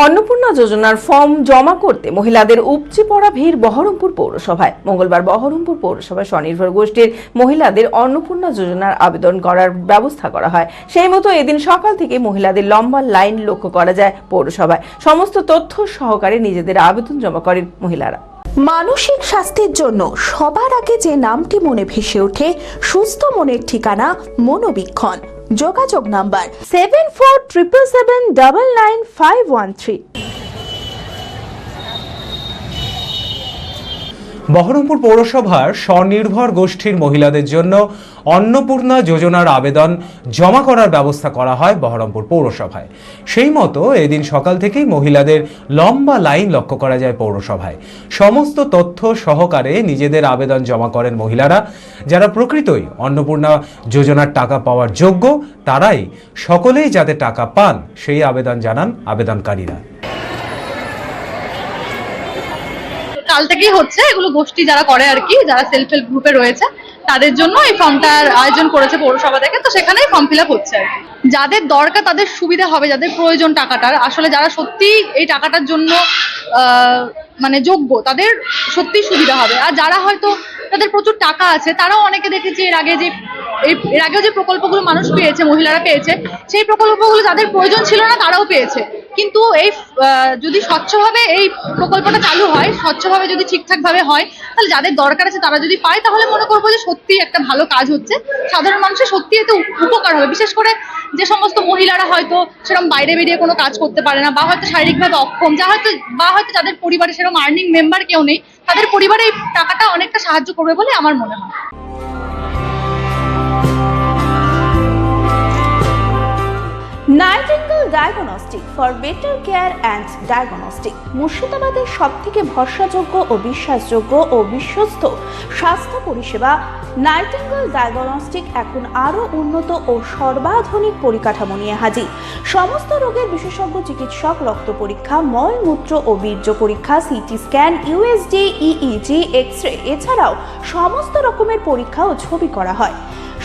অন্নপূর্ণা যোজনার ফর্ম জমা করতে মহিলাদের উপচে পড়া ভিড় বহরমপুর পৌরসভায়। মঙ্গলবার বহরমপুর পৌরসভায় স্বনির্ভর গোষ্ঠীর মহিলাদের অন্নপূর্ণা যোজনার আবেদন করার ব্যবস্থা করা হয়। সেই মতো এদিন সকাল থেকে মহিলাদের লম্বা লাইন লক্ষ্য করা যায় পৌরসভায়। সমস্ত তথ্য সহকারে নিজেদের আবেদন জমা করেন মহিলারা। মানসিক স্বাস্থ্যের জন্য সবার আগে যে নামটি মনে ভেসে ওঠে, সুস্থ মনের ঠিকানা মনোবীক্ষণ। যোগাযোগ নাম্বার 7477799513। বহরমপুর পৌরসভার স্বনির্ভর গোষ্ঠীর মহিলাদের জন্য অন্নপূর্ণা যোজনার আবেদন জমা করার ব্যবস্থা করা হয় বহরমপুর পৌরসভায়। সেই মতো এদিন সকাল থেকেই মহিলাদের লম্বা লাইন লক্ষ্য করা যায় পৌরসভায়। সমস্ত তথ্য সহকারে নিজেদের আবেদন জমা করেন মহিলারা। যারা প্রকৃতই অন্নপূর্ণা যোজনার টাকা পাওয়ার যোগ্য, তারাই সকলেই যাতে টাকা পান সেই আবেদন জানান আবেদনকারীরা। কাল থেকেই হচ্ছে, এগুলো গোষ্ঠী যারা করে আর কি, যারা সেলফ হেল্প গ্রুপে রয়েছে তাদের জন্য এই ফর্মটার আয়োজন করেছে পৌরসভা থেকে। তো সেখানেই ফর্ম ফিল আপ হচ্ছে আর কি। যাদের দরকার তাদের সুবিধা হবে, যাদের প্রয়োজন টাকাটার, আসলে যারা সত্যি এই টাকাটার জন্য মানে যোগ্য, তাদের সত্যি সুবিধা হবে। আর যারা হয়তো তাদের প্রচুর টাকা আছে, তারাও অনেকে দেখেছি এর আগেও যে প্রকল্পগুলো মানুষ পেয়েছে, মহিলারা পেয়েছে, সেই প্রকল্পগুলো যাদের প্রয়োজন ছিল না তারাও পেয়েছে। কিন্তু এই যদি স্বচ্ছভাবে এই প্রকল্পটা চালু হয়, স্বচ্ছভাবে যদি ঠিকঠাক ভাবে হয়, তাহলে যাদের দরকার আছে তারা যদি পায়, তাহলে মনে করবো যে সত্যি একটা ভালো কাজ হচ্ছে। সাধারণ মানুষের সত্যি এতে উপকার হবে। বিশেষ করে যে সমস্ত মহিলারা হয়তো সেরকম বাইরে বেরিয়ে কোনো কাজ করতে পারে না, বা হয়তো শারীরিকভাবে অক্ষম, বা হয়তো যাদের পরিবারে সেরকম আর্নিং মেম্বার কেউ নেই, তাদের পরিবারে এই টাকাটা অনেকটা সাহায্য করবে বলে আমার মনে হয়। Nightingale diagnostic for better care and diagnostic মুর্শিদাবাদের সবথেকে ভরসাযোগ্য ও বিশ্বাসযোগ্য ও বিশ্বস্ত স্বাস্থ্য পরিষেবা নাইটিঙ্গেল ডায়াগনস্টিক এখন আরও উন্নত ও সর্বাধুনিক পরিকাঠামো নিয়ে হাজির। সমস্ত রোগের বিশেষজ্ঞ চিকিৎসক, রক্ত পরীক্ষা, মলমূত্র ও বীর্য পরীক্ষা, CT scan, USG, EEG, X ray, এছাড়াও সমস্ত রকমের পরীক্ষা ও ছবি করা হয়।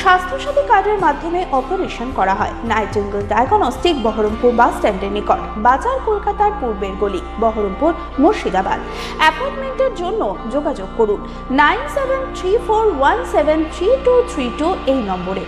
স্বাস্থ্যসাথী কার্ডের মাধ্যমে অপারেশন করা হয়। নাইটিঙ্গেল ডায়াগনস্টিক বহরমপুর বাস স্ট্যান্ডের নিকট, বাজার, কলকাতার পূর্বের গলি, বহরমপুর, মুর্শিদাবাদ। অ্যাপয়েন্টমেন্টের জন্য যোগাযোগ করুন 9734173232 এই নম্বরে।